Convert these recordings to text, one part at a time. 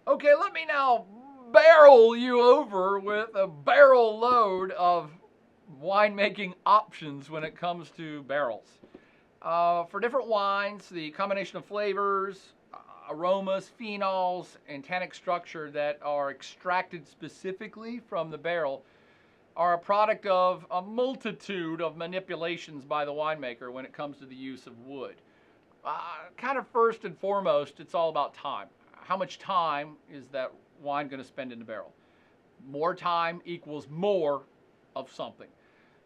Okay, let me now barrel you over with a barrel load of winemaking options when it comes to barrels. For different wines, the combination of flavors, aromas, phenols, and tannic structure that are extracted specifically from the barrel are a product of a multitude of manipulations by the winemaker when it comes to the use of wood. Kind of first and foremost, it's all about time. How much time is that wine going to spend in the barrel? More time equals more of something.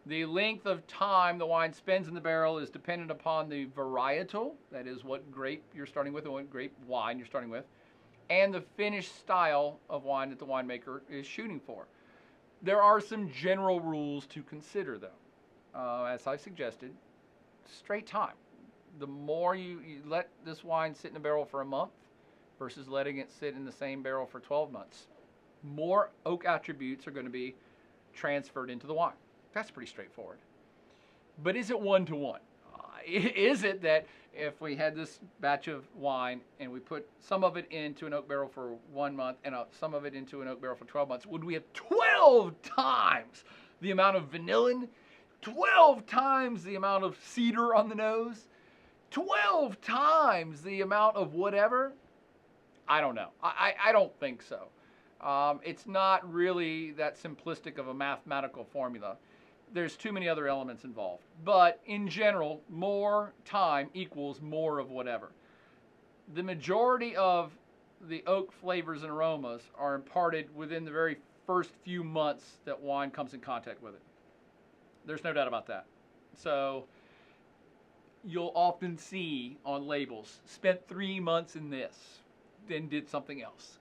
The length of time the wine spends in the barrel is dependent upon the varietal, that is what grape you're starting with and what grape wine you're starting with, and the finish style of wine that the winemaker is shooting for. There are some general rules to consider though. As I suggested, straight time. The more you let this wine sit in a barrel for a month versus letting it sit in the same barrel for 12 months, more oak attributes are going to be transferred into the wine. That's pretty straightforward. But is it one to one? Is it that if we had this batch of wine and we put some of it into an oak barrel for 1 month and some of it into an oak barrel for 12 months, would we have 12 times the amount of vanillin, 12 times the amount of cedar on the nose, 12 times the amount of whatever? I don't know. I don't think so. It's not really that simplistic of a mathematical formula. There's too many other elements involved. But in general, more time equals more of whatever. The majority of the oak flavors and aromas are imparted within the very first few months that wine comes in contact with it. There's no doubt about that. So you'll often see on labels, spent 3 months in this, then did something else.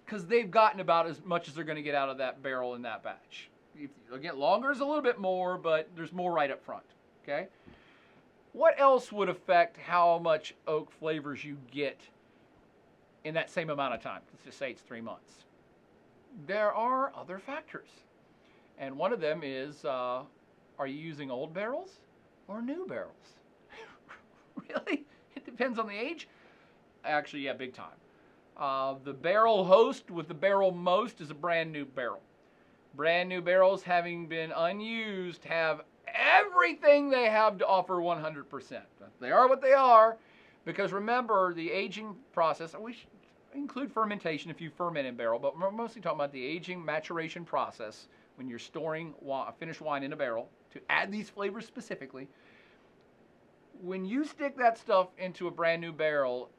Because they've gotten about as much as they're going to get out of that barrel in that batch. Again, longer is a little bit more, but there's more right up front. Okay. What else would affect how much oak flavors you get in that same amount of time? Let's just say it's 3 months. There are other factors, and one of them is: are you using old barrels or new barrels? Really? It depends on the age. Actually, yeah, big time. The barrel host with the barrel most is a brand new barrel. Brand new barrels, having been unused, have everything they have to offer 100%. They are what they are, because remember the aging process. We should include fermentation if you ferment in barrel, but we're mostly talking about the aging maturation process when you're storing finished wine in a barrel to add these flavors specifically. When you stick that stuff into a brand new barrel,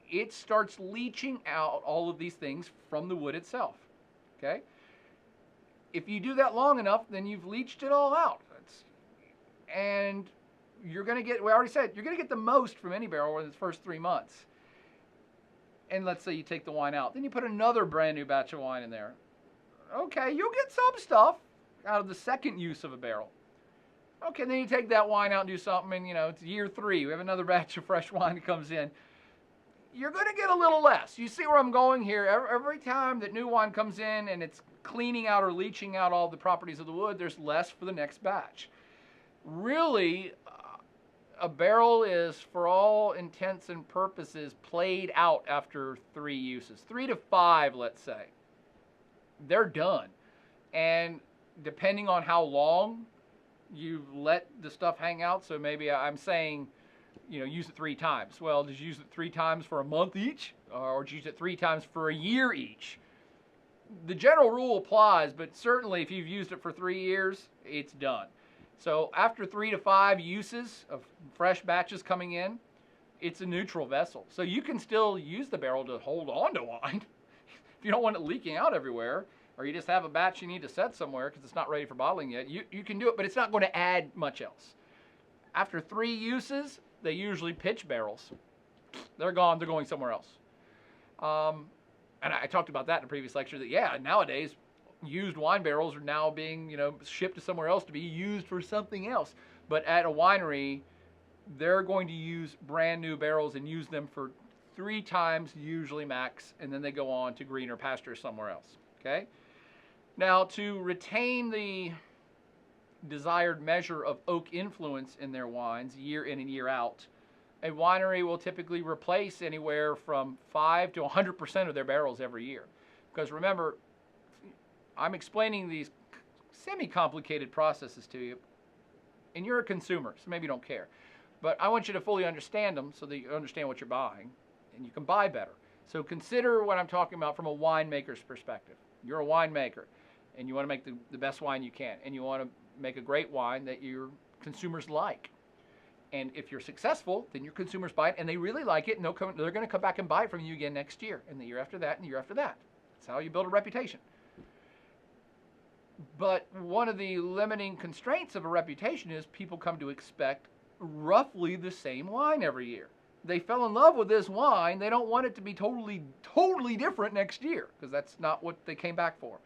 it starts leaching out all of these things from the wood itself. Okay? If you do that long enough, then you've leached it all out. And you're going to get, we already said, you're going to get the most from any barrel in the first 3 months. And let's say you take the wine out. Then you put another brand new batch of wine in there. Okay, you'll get some stuff out of the second use of a barrel. Okay, then you take that wine out and do something, and it's year 3. We have another batch of fresh wine that comes in. You're going to get a little less. You see where I'm going here? Every time that new wine comes in and it's cleaning out or leaching out all the properties of the wood, there's less for the next batch. Really, a barrel is, for all intents and purposes, played out after 3 uses. 3 to 5, let's say. They're done. And depending on how long you've let the stuff hang out, so maybe I'm saying, use it 3 times. Well, did you use it 3 times for a month each? Or did you use it 3 times for a year each? The general rule applies, but certainly if you've used it for 3 years, it's done. So after 3 to 5 uses of fresh batches coming in, it's a neutral vessel. So you can still use the barrel to hold on to wine. If you don't want it leaking out everywhere, or you just have a batch you need to set somewhere because it's not ready for bottling yet, you can do it, but it's not going to add much else. After 3 uses, they usually pitch barrels. They're gone. They're going somewhere else. And I talked about that in a previous lecture, that, nowadays, used wine barrels are now being, shipped to somewhere else to be used for something else. But at a winery, they're going to use brand new barrels and use them for 3 times, usually max, and then they go on to greener pastures somewhere else. Okay? Now, to retain the desired measure of oak influence in their wines year in and year out, A winery will typically replace anywhere from 5 to 100% of their barrels every year. Because remember, I'm explaining these semi-complicated processes to you, and you're a consumer, so maybe you don't care. But I want you to fully understand them so that you understand what you're buying, and you can buy better. So consider what I'm talking about from a winemaker's perspective. You're a winemaker, and you want to make the best wine you can, and you want to make a great wine that your consumers like. And if you're successful, then your consumers buy it, and they really like it, and they're going to come back and buy it from you again next year, and the year after that, and the year after that. That's how you build a reputation. But one of the limiting constraints of a reputation is people come to expect roughly the same wine every year. They fell in love with this wine. They don't want it to be totally different next year, because that's not what they came back for.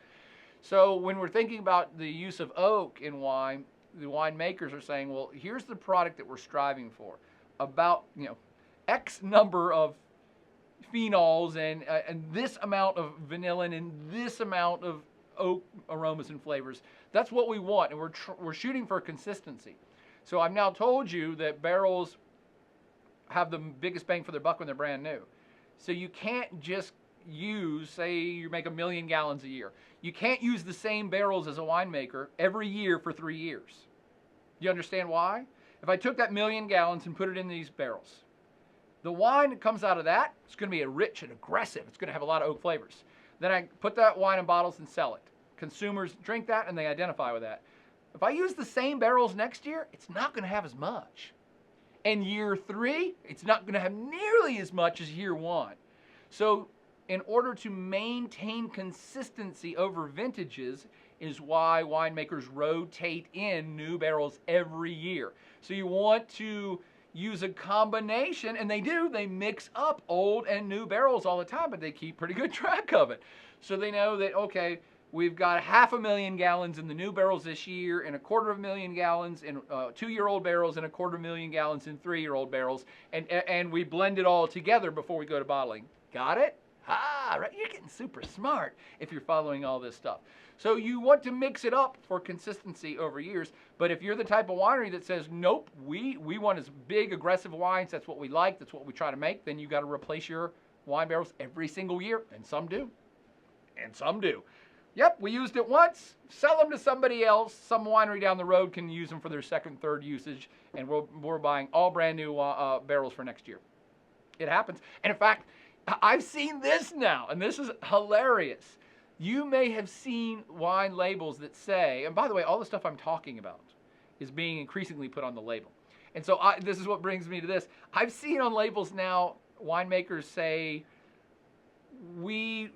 So when we're thinking about the use of oak in wine, the winemakers are saying, well, here's the product that we're striving for. About, X number of phenols and this amount of vanillin and this amount of oak aromas and flavors. That's what we want, and we're shooting for consistency. So I've now told you that barrels have the biggest bang for their buck when they're brand new. So you can't just use, say you make 1 million gallons a year. You can't use the same barrels as a winemaker every year for 3 years. Do you understand why? If I took that 1 million gallons and put it in these barrels, the wine that comes out of that, it's going to be rich and aggressive. It's going to have a lot of oak flavors. Then I put that wine in bottles and sell it. Consumers drink that and they identify with that. If I use the same barrels next year, it's not going to have as much. And year 3, it's not going to have nearly as much as year 1. So in order to maintain consistency over vintages is why winemakers rotate in new barrels every year. So you want to use a combination, and they do. They mix up old and new barrels all the time, but they keep pretty good track of it. So they know that, okay, we've got 500,000 gallons in the new barrels this year, and 250,000 gallons in 2-year-old barrels, and 250,000 gallons in 3-year-old barrels, and we blend it all together before we go to bottling. Got it? Ah, right. You're getting super smart if you're following all this stuff. So you want to mix it up for consistency over years. But if you're the type of winery that says, nope, we want as big, aggressive wines, that's what we like, that's what we try to make, then you got to replace your wine barrels every single year. And some do. And some do. Yep, we used it once. Sell them to somebody else. Some winery down the road can use them for their second, third usage. And we're buying all brand new barrels for next year. It happens. And in fact, I've seen this now, and this is hilarious. You may have seen wine labels that say, and by the way, all the stuff I'm talking about is being increasingly put on the label. And so this is what brings me to this. I've seen on labels now, winemakers say, we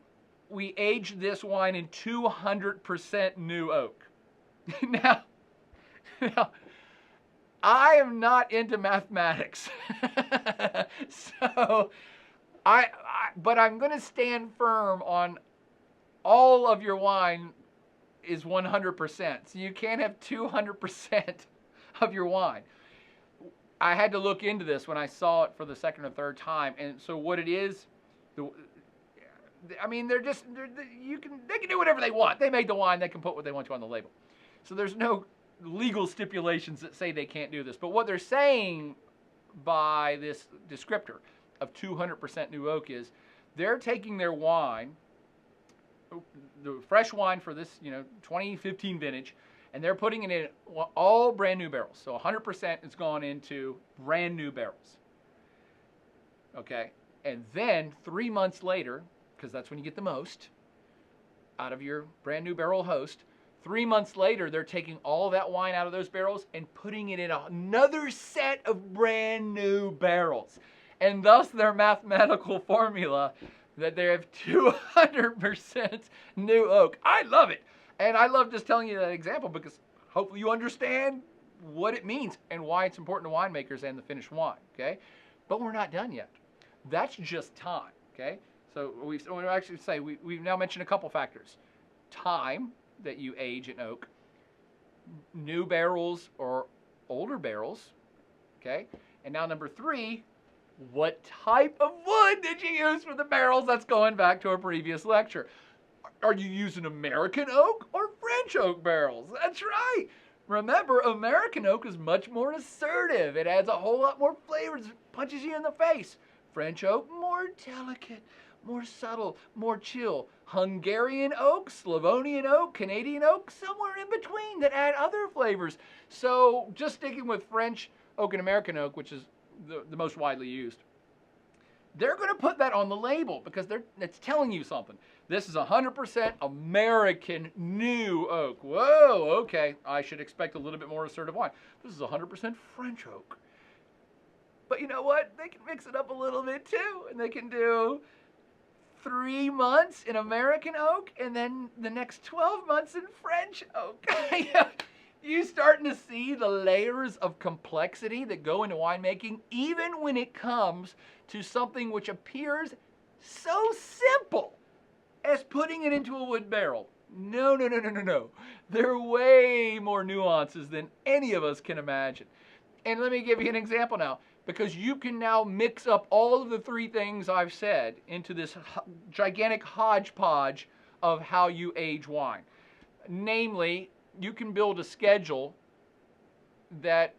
aged this wine in 200% new oak. Now, I am not into mathematics. So, but I'm going to stand firm on all of your wine is 100%. So you can't have 200% of your wine. I had to look into this when I saw it for the second or third time. And so what it is, I mean, they can do whatever they want. They made the wine, they can put what they want to on the label. So there's no legal stipulations that say they can't do this. But what they're saying by this descriptor of 200% new oak is they're taking their wine, the fresh wine for this 2015 vintage, and they're putting it in all brand new barrels. So 100% is gone into brand new barrels. Okay, and then 3 months later, because that's when you get the most out of your brand new barrel host, 3 months later, they're taking all that wine out of those barrels and putting it in another set of brand new barrels. And thus their mathematical formula that they have 200% new oak. I love it. And I love just telling you that example because hopefully you understand what it means and why it's important to winemakers and the finished wine, okay? But we're not done yet. That's just time, okay? So we've now mentioned a couple factors. Time that you age in oak, new barrels or older barrels, okay? And now number 3, what type of wood did you use for the barrels? That's going back to a previous lecture. Are you using American oak or French oak barrels? That's right. Remember, American oak is much more assertive. It adds a whole lot more flavors, punches you in the face. French oak, more delicate, more subtle, more chill. Hungarian oak, Slavonian oak, Canadian oak, somewhere in between that add other flavors. So just sticking with French oak and American oak, which is the most widely used, they're going to put that on the label because it's telling you something. This is 100% American new oak. Whoa, okay, I should expect a little bit more assertive wine. This is 100% French oak. But you know what? They can mix it up a little bit too, and they can do 3 months in American oak and then the next 12 months in French oak. You starting to see the layers of complexity that go into winemaking, even when it comes to something which appears so simple as putting it into a wood barrel. No. There are way more nuances than any of us can imagine. And let me give you an example now, because you can now mix up all of the 3 things I've said into this gigantic hodgepodge of how you age wine. Namely, you can build a schedule that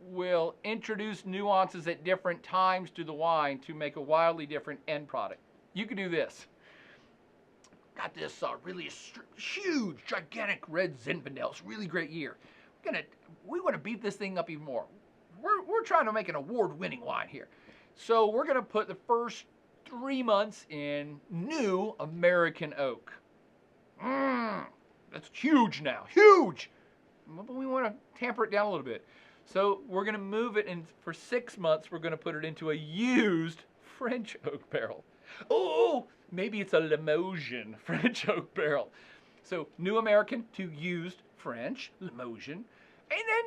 will introduce nuances at different times to the wine to make a wildly different end product. You could do this. Got this really huge, gigantic red Zinfandel. It's a really great year. We want to beat this thing up even more. We're trying to make an award-winning wine here. So we're going to put the first 3 months in new American oak. That's huge now, huge. But we want to tamper it down a little bit. So we're going to move it, and for 6 months, we're going to put it into a used French oak barrel. Oh, maybe it's a Limoges French oak barrel. So new American to used French, Limoges. And then,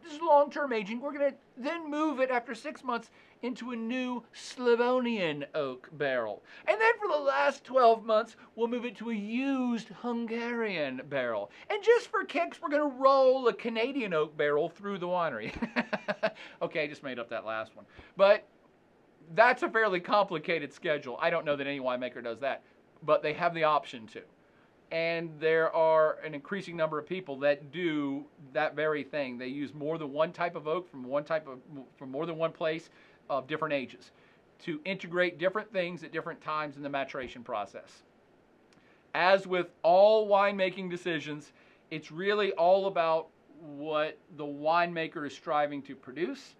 this is long-term aging. We're going to then move it after 6 months into a new Slavonian oak barrel. And then for the last 12 months, we'll move it to a used Hungarian barrel. And just for kicks, we're going to roll a Canadian oak barrel through the winery. Okay, I just made up that last one. But that's a fairly complicated schedule. I don't know that any winemaker does that, but they have the option to. And there are an increasing number of people that do that very thing. They use more than one type of oak from more than one place of different ages to integrate different things at different times in the maturation process. As with all winemaking decisions, it's really all about what the winemaker is striving to produce,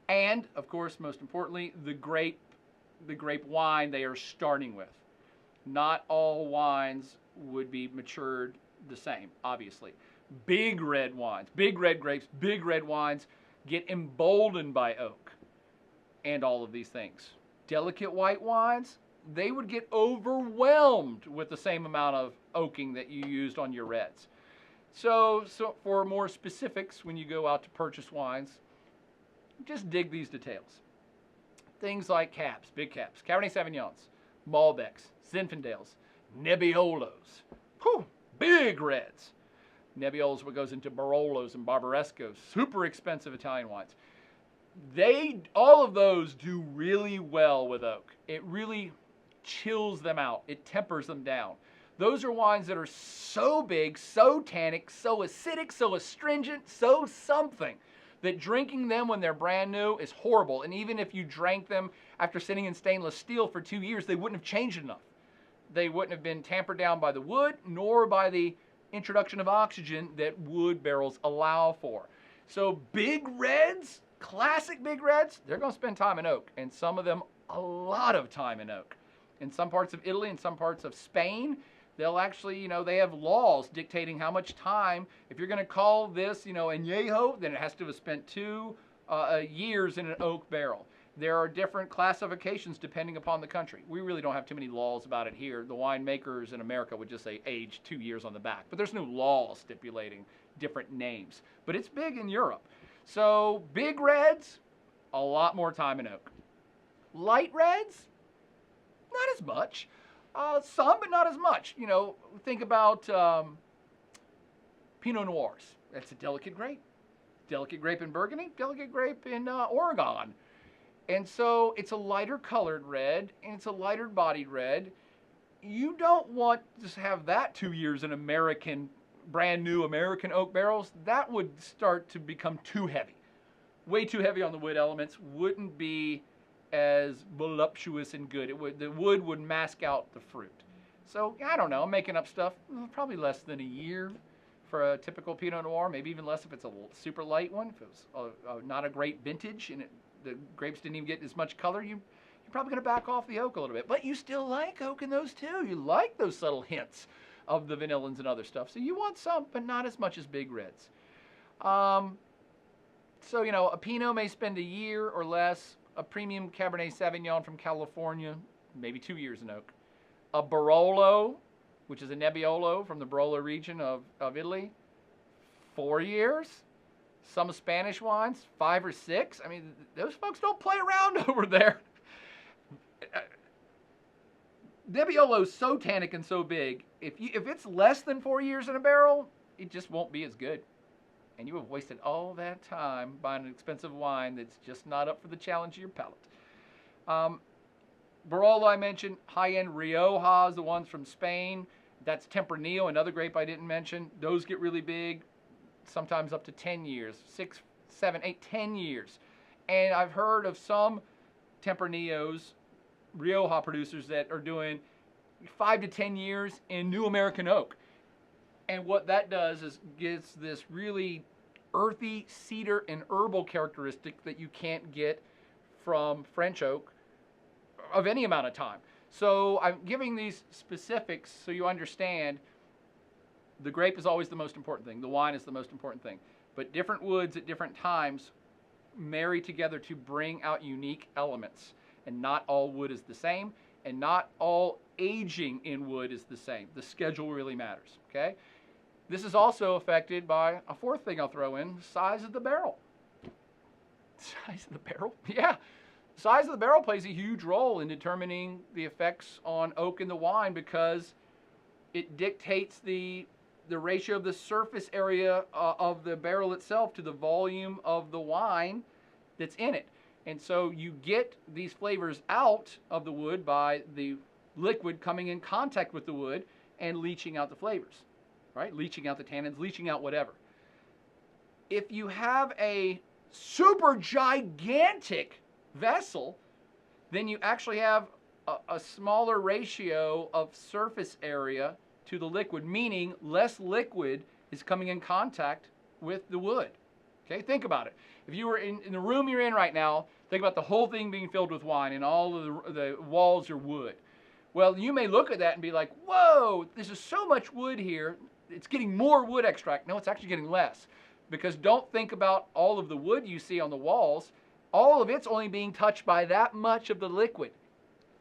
and of course, most importantly, the grape wine they are starting with. Not all wines would be matured the same, obviously. Big red wines, big red grapes, big red wines get emboldened by oak and all of these things. Delicate white wines, they would get overwhelmed with the same amount of oaking that you used on your reds. So for more specifics, when you go out to purchase wines, just dig these details. Things like cabs, big cabs, Cabernet Sauvignons, Malbecs, Zinfandels, Nebbiolos, big reds. Nebbiolo is what goes into Barolos and Barbarescos, super expensive Italian wines. All of those do really well with oak. It really chills them out. It tempers them down. Those are wines that are so big, so tannic, so acidic, so astringent, so something, that drinking them when they're brand new is horrible. And even if you drank them after sitting in stainless steel for 2 years, they wouldn't have changed enough. They wouldn't have been tampered down by the wood, nor by the introduction of oxygen that wood barrels allow for. So big reds, classic big reds, they're going to spend time in oak, and some of them a lot of time in oak. In some parts of Italy and some parts of Spain, they'll actually, they have laws dictating how much time. If you're going to call this, añejo, then it has to have spent 2 years in an oak barrel. There are different classifications depending upon the country. We really don't have too many laws about it here. The winemakers in America would just say age 2 years on the back, but there's no law stipulating different names. But it's big in Europe. So big reds, a lot more time in oak. Light reds, not as much. Some, but not as much. Think about Pinot Noirs. That's a delicate grape. Delicate grape in Burgundy, delicate grape in Oregon. And so it's a lighter colored red, and it's a lighter bodied red. You don't want to have that 2 years in brand new American oak barrels. That would start to become too heavy. way too heavy on the wood elements, wouldn't be as voluptuous and good. The wood would mask out the fruit. So I don't know. I'm making up stuff. Probably less than a year for a typical Pinot Noir. Maybe even less if it's a super light one. If it was not a great vintage and the grapes didn't even get as much color, you're probably going to back off the oak a little bit. But you still like oak in those too. You like those subtle hints of the vanillins and other stuff. So you want some, but not as much as big reds. So, you know, a Pinot may spend a year or less. A premium Cabernet Sauvignon from California, maybe 2 years in oak. A Barolo, which is a Nebbiolo from the Barolo region of Italy, 4 years. Some Spanish wines, 5 or 6. I mean, those folks don't play around over there. Nebbiolo is so tannic and so big, if it's less than 4 years in a barrel, it just won't be as good. And you have wasted all that time buying an expensive wine that's just not up for the challenge of your palate. Barolo, I mentioned. High-end Rioja is the ones from Spain. That's Tempranillo, another grape I didn't mention. Those get really big, sometimes up to 10 years, 6, 7, 8, 10 years. And I've heard of some Tempranillos, Rioja producers that are doing 5 to 10 years in new American oak. And what that does is gives this really earthy cedar and herbal characteristic that you can't get from French oak of any amount of time. So I'm giving these specifics so you understand the grape is always the most important thing. The wine is the most important thing. But different woods at different times marry together to bring out unique elements. And not all wood is the same, and not all aging in wood is the same. The schedule really matters, okay? This is also affected by a fourth thing I'll throw in, size of the barrel. Size of the barrel? Yeah. Size of the barrel plays a huge role in determining the effects on oak in the wine because it dictates the ratio of the surface area of the barrel itself to the volume of the wine that's in it. And so you get these flavors out of the wood by the liquid coming in contact with the wood and leaching out the flavors, right? Leaching out the tannins, leaching out whatever. If you have a super gigantic vessel, then you actually have a smaller ratio of surface area to the liquid, meaning less liquid is coming in contact with the wood. Okay, think about it. If you were in the room you're in right now, think about the whole thing being filled with wine and all of the walls are wood. Well, you may look at that and be like, whoa, this is so much wood here. It's getting more wood extract. No, it's actually getting less. Because don't think about all of the wood you see on the walls. All of it's only being touched by that much of the liquid.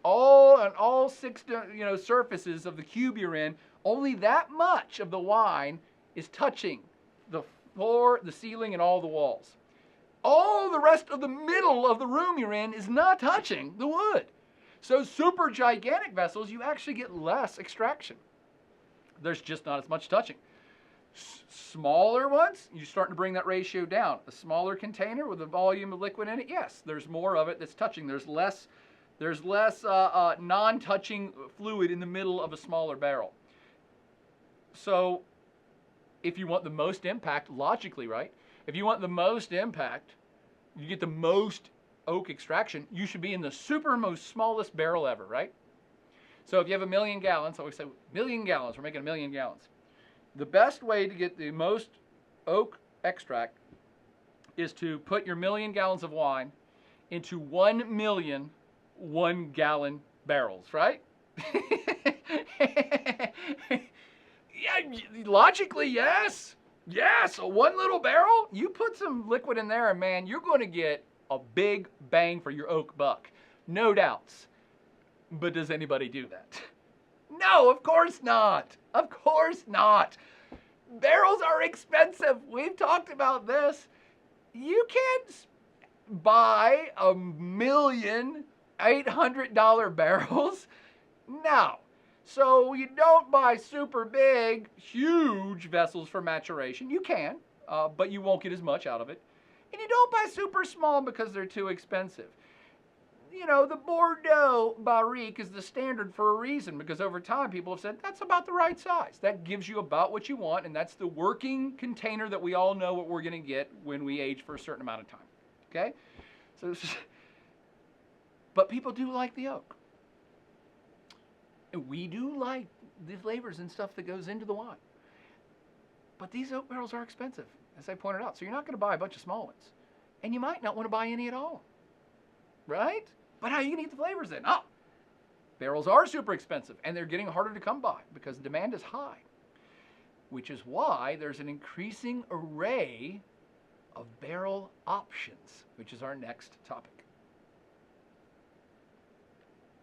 All 6 surfaces of the cube you're in, only that much of the wine is touching the floor, the ceiling, and all the walls. All the rest of the middle of the room you're in is not touching the wood. So super gigantic vessels, you actually get less extraction. There's just not as much touching. Smaller ones, you're starting to bring that ratio down. A smaller container with a volume of liquid in it, yes, there's more of it that's touching. There's less non-touching fluid in the middle of a smaller barrel. So if you want the most impact, logically, right? If you want the most impact, you get the most oak extraction, you should be in the most smallest barrel ever, right? So if you have 1 million gallons, I always say 1 million gallons, we're making 1 million gallons. The best way to get the most oak extract is to put your 1 million gallons of wine into 1 million 1-gallon barrels, right? Yeah, logically, yes. Yes, one little barrel, you put some liquid in there and man, you're going to get a big bang for your oak buck. No doubts. But does anybody do that? No, of course not. Of course not. Barrels are expensive. We've talked about this. You can't buy $1,800,000 barrels. No. So you don't buy super big, huge vessels for maturation. You can, but you won't get as much out of it. And you don't buy super small because they're too expensive. You know, the Bordeaux barrique is the standard for a reason because over time people have said that's about the right size. That gives you about what you want, and that's the working container that we all know what we're going to get when we age for a certain amount of time. Okay? So, but people do like the oak. And we do like the flavors and stuff that goes into the wine. But these oak barrels are expensive, as I pointed out. So you're not going to buy a bunch of small ones. And you might not want to buy any at all. Right? But how are you going to get the flavors in? Oh, barrels are super expensive, and they're getting harder to come by because demand is high, which is why there's an increasing array of barrel options, which is our next topic.